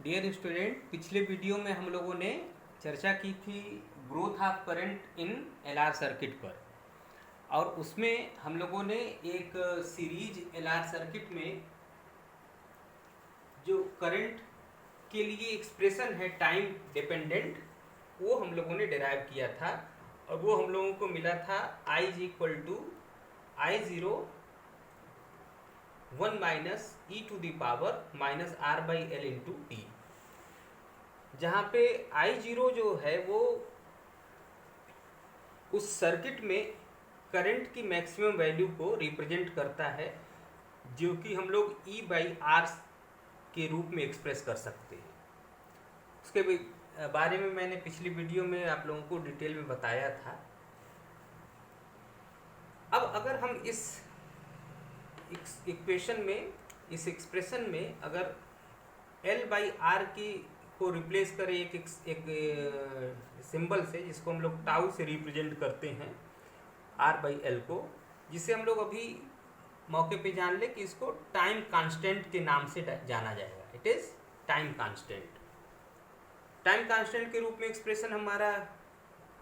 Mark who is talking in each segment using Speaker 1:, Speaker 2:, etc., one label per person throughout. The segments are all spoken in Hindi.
Speaker 1: डियर स्टूडेंट, पिछले वीडियो में हम लोगों ने चर्चा की थी growth of current in LR circuit पर। और उसमें हम लोगों ने एक सीरीज एलआर सर्किट में जो करंट के लिए एक्सप्रेशन है टाइम डिपेंडेंट, वो हम लोगों ने डिराइव किया था। और वो हम लोगों को मिला था I is equal to I zero 1 minus e to the power minus R by L into T, जहाँ पे I0 जो है वो उस सर्किट में करंट की मैक्सिमम वैल्यू को रिप्रेजेंट करता है, जो कि हम लोग E बाई आर के रूप में एक्सप्रेस कर सकते हैं। उसके बारे में मैंने पिछली वीडियो में आप लोगों को डिटेल में बताया था। अब अगर हम इस इक्वेशन में, इस एक्सप्रेशन में अगर L बाई आर की को रिप्लेस करें एक सिंबल से, जिसको हम लोग टाउ से रिप्रेजेंट करते हैं R बाई एल को, जिसे हम लोग अभी मौके पे जान ले कि इसको टाइम कांस्टेंट के नाम से जाना जाएगा। It is time constant. Time constant के रूप में एक्सप्रेशन हमारा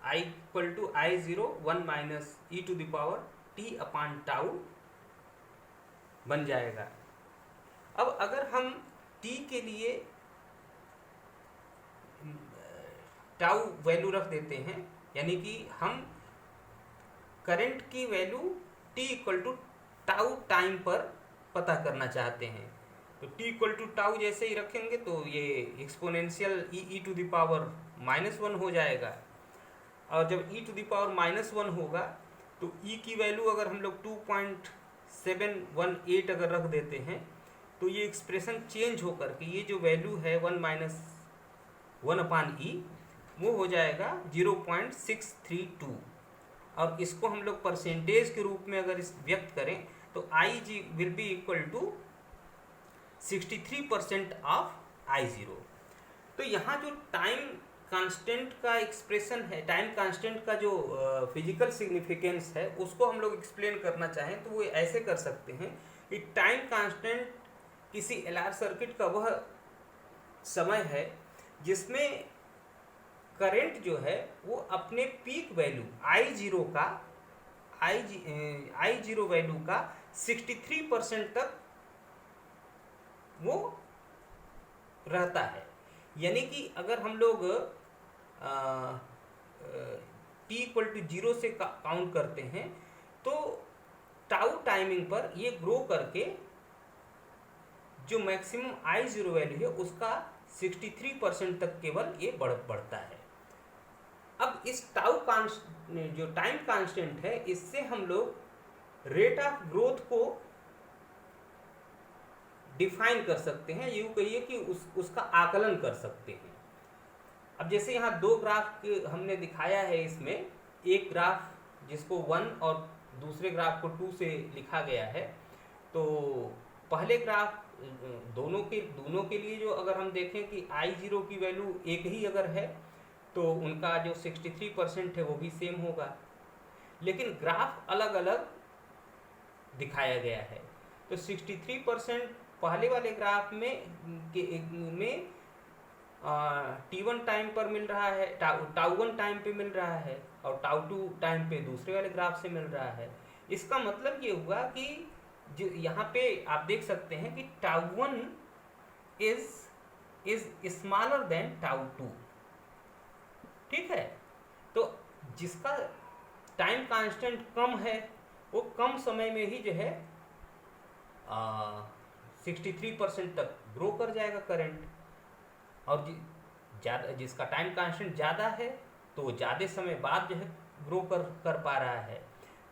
Speaker 1: I equal to I zero 1 minus e to the power T upon tau बन जाएगा। अब अगर हम t के लिए टाउ वैल्यू रख देते हैं, यानी कि हम करंट की value t equal to tau time पर पता करना चाहते हैं, तो t इक्वल टू टाउ जैसे ही रखेंगे तो ये exponential e to the power -1 हो जाएगा। और जब e टू द पावर -1 होगा तो e की वैल्यू अगर हम लोग 2.718 अगर रख देते हैं तो ये एक्सप्रेशन चेंज होकर के ये जो वैल्यू है 1 माइनस 1 अपान ई वो हो जाएगा 0.632। और इसको हम लोग परसेंटेज के रूप में अगर इस व्यक्त करें तो I G will be equal to 63% of I0। तो यहाँ जो टाइम कांस्टेंट का एक्सप्रेशन है, टाइम कांस्टेंट का जो फिजिकल सिग्निफिकेंस है, उसको हम लोग एक्सप्लेन करना चाहें तो वो ऐसे कर सकते हैं कि टाइम कांस्टेंट किसी एलआर सर्किट का वह समय है जिसमें करंट जो है वो अपने पीक वैल्यू I0 वैल्यू का 63% तक वो रहता है। यानी कि अगर हम लोग t इक्वल टू 0 से काउंट करते हैं तो टाउ टाइमिंग पर ये ग्रो करके जो मैक्सिमम I0 वैल्यू है उसका 63% तक केवल ये बढ़ता है। अब इस टाउ जो टाइम कांस्टेंट है, इससे हम लोग रेट ऑफ ग्रोथ को डिफाइन कर सकते हैं, यूँ कहिए कि उसका आकलन कर सकते हैं। अब जैसे यहाँ दो ग्राफ हमने दिखाया है, इसमें एक ग्राफ जिसको 1 और दूसरे ग्राफ को 2 से लिखा गया है। तो पहले ग्राफ दोनों के लिए जो अगर हम देखें कि I0 की वैल्यू एक ही अगर है तो उनका जो 63% है वो भी सेम होगा, लेकिन ग्राफ अलग अलग दिखाया गया है। तो 63% पहले वाले ग्राफ में T1 टाइम पर मिल रहा है, टाउ 1 टाइम पे मिल रहा है, और टाउ 2 टाइम पे दूसरे वाले ग्राफ से मिल रहा है। इसका मतलब ये हुआ कि जो यहाँ पे आप देख सकते हैं कि tau 1 is smaller than tau 2। ठीक है, तो जिसका टाइम कांस्टेंट कम है वो कम समय में ही जो है 63% तक ग्रो कर जाएगा करंट, और जिसका टाइम कांस्टेंट ज़्यादा है तो वो ज़्यादा समय बाद जो है ग्रो कर पा रहा है।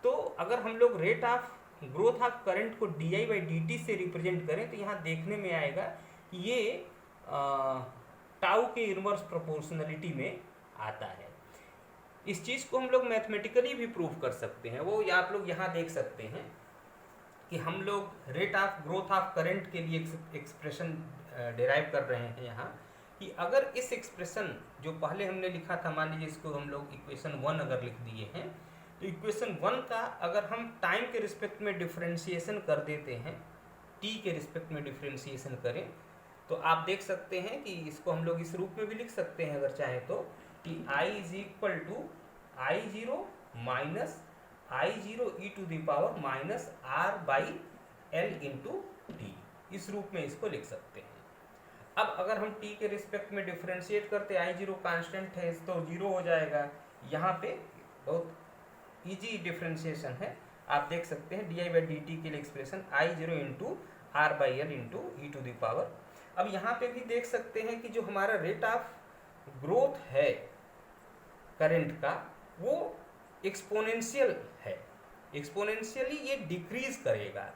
Speaker 1: तो अगर हम लोग rate of growth of current को डी बाई डी टी से रिप्रेजेंट करें तो यहाँ देखने में आएगा कि ये टाउ के इनवर्स प्रोपोर्शनलिटी में आता है। इस चीज़ को हम लोग मैथमेटिकली भी प्रूव कर सकते हैं। वो आप लोग यहाँ देख सकते हैं कि हम लोग rate of growth of current के लिए एक्सप्रेशन डिराइव कर रहे हैं यहाँ, कि अगर इस एक्सप्रेशन जो पहले हमने लिखा था, मान लीजिए इसको हम लोग इक्वेशन 1 अगर लिख दिए हैं, तो इक्वेशन 1 का अगर हम टाइम के रिस्पेक्ट में डिफरेंशिएशन कर देते हैं, t के रिस्पेक्ट में डिफरेंशिएशन करें तो आप देख सकते हैं कि इसको हम लोग इस रूप में भी लिख सकते हैं अगर चाहे तो, कि I is equal to I0 minus I0 e to the power minus R by L into T, इस रूप में इसको लिख सकते हैं। अब अगर हम t के रिस्पेक्ट में डिफ्रेंशिएट करते, I0 कांस्टेंट है तो 0 हो जाएगा। यहाँ पे बहुत इजी डिफ्रेंशिएशन है, आप देख सकते हैं D I by D T के लिए expression I0 into R by L into e to the power. अब यहाँ पे भी देख सकते हैं कि जो हमारा रेट ऑफ ग्रोथ है करंट का वो एक्सपोनेंशियल है, एक्सपोनेंशियली ये डिक्रीज करेगा।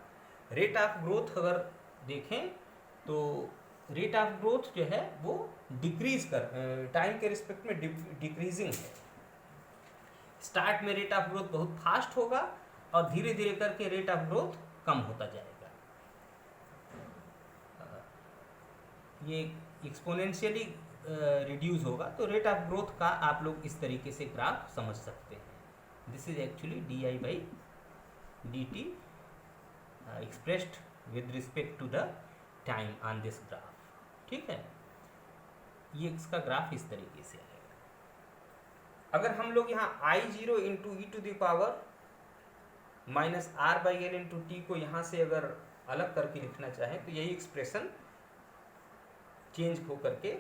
Speaker 1: रेट ऑफ ग्रोथ अगर देखें तो रेट ऑफ ग्रोथ जो है वो डिक्रीज कर टाइम के रिस्पेक्ट में डिक्रीजिंग है। स्टार्ट में रेट ऑफ ग्रोथ बहुत फास्ट होगा और धीरे धीरे करके रेट ऑफ ग्रोथ कम होता जाएगा। ये एक्सपोनेंशियली रिड्यूस होगा, तो रेट ऑफ ग्रोथ का आप लोग इस तरीके से ग्राफ समझ सकते हैं। This is actually D I by D T expressed with respect to the time on this graph. ठीक है, ये इसका ग्राफ इस तरीके से आएगा। अगर हम लोग यहाँ I0 into e to the power minus R by L into T को यहाँ से अगर अलग करके लिखना चाहें तो यही एक्सप्रेशन चेंज हो करके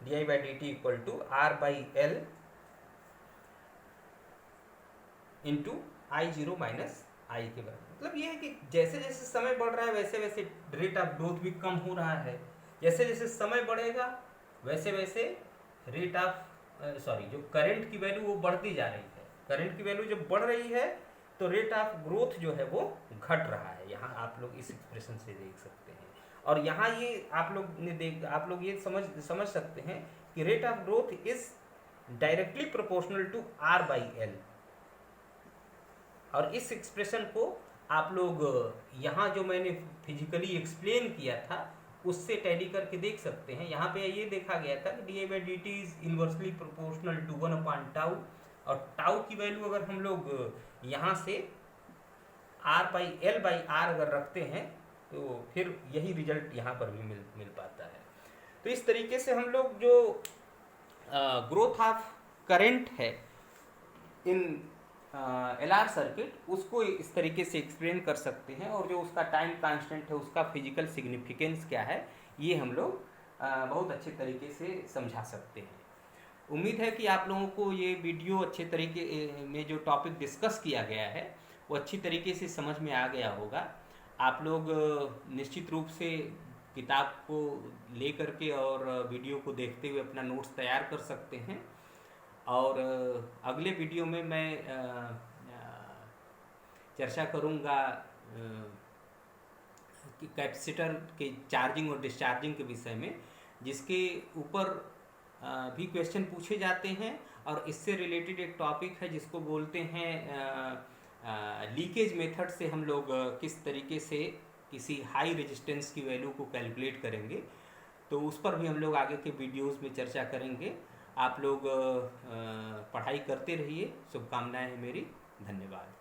Speaker 1: D I by D T equal to R by L into I0 minus I के बराबर। मतलब ये है कि जैसे जैसे समय बढ़ रहा है वैसे वैसे रेट ऑफ ग्रोथ भी कम हो रहा है, जैसे जैसे समय बढ़ेगा वैसे वैसे रेट ऑफ जो करंट की वैल्यू वो बढ़ती जा रही है। करंट की वैल्यू जब बढ़ रही है तो रेट ऑफ ग्रोथ जो है वो घट रहा है। यहाँ आप लोग इस एक्सप्रेशन से देख सकते हैं। और यहाँ ये आप लोग ये समझ सकते हैं कि rate of growth is directly proportional to R by L. और इस एक्सप्रेशन को आप लोग यहाँ जो मैंने फिजिकली एक्सप्लेन किया था उससे टैली करके देख सकते हैं। यहाँ पे ये देखा गया था कि D I by D T is inversely proportional to 1/टाउ, और टाउ की वैल्यू अगर हम लोग यहाँ से R by L by R अगर रखते हैं तो फिर यही रिजल्ट यहाँ पर भी मिल पाता है। तो इस तरीके से हम लोग जो ग्रोथ ऑफ करंट है इन LR सर्किट उसको इस तरीके से एक्सप्लेन कर सकते हैं, और जो उसका टाइम कांस्टेंट है उसका फिजिकल सिग्निफिकेंस क्या है ये हम लोग बहुत अच्छे तरीके से समझा सकते हैं। उम्मीद है कि आप लोगों को ये वीडियो अच्छे तरीके में जो टॉपिक डिस्कस किया गया है वो अच्छी तरीके से समझ में आ गया होगा। आप लोग निश्चित रूप से किताब को ले करके और वीडियो को देखते हुए अपना नोट्स तैयार कर सकते हैं। और अगले वीडियो में मैं चर्चा करूँगा कि कैपेसिटर के चार्जिंग और डिस्चार्जिंग के विषय में, जिसके ऊपर भी क्वेश्चन पूछे जाते हैं। और इससे रिलेटेड एक टॉपिक है जिसको बोलते हैं लीकेज मेथड से हम लोग किस तरीके से किसी हाई रेजिस्टेंस की वैल्यू को कैलकुलेट करेंगे, तो उस पर भी हम लोग आगे के वीडियोस में चर्चा करेंगे। आप लोग पढ़ाई करते रहिए, शुभकामनाएं हैं मेरी। धन्यवाद।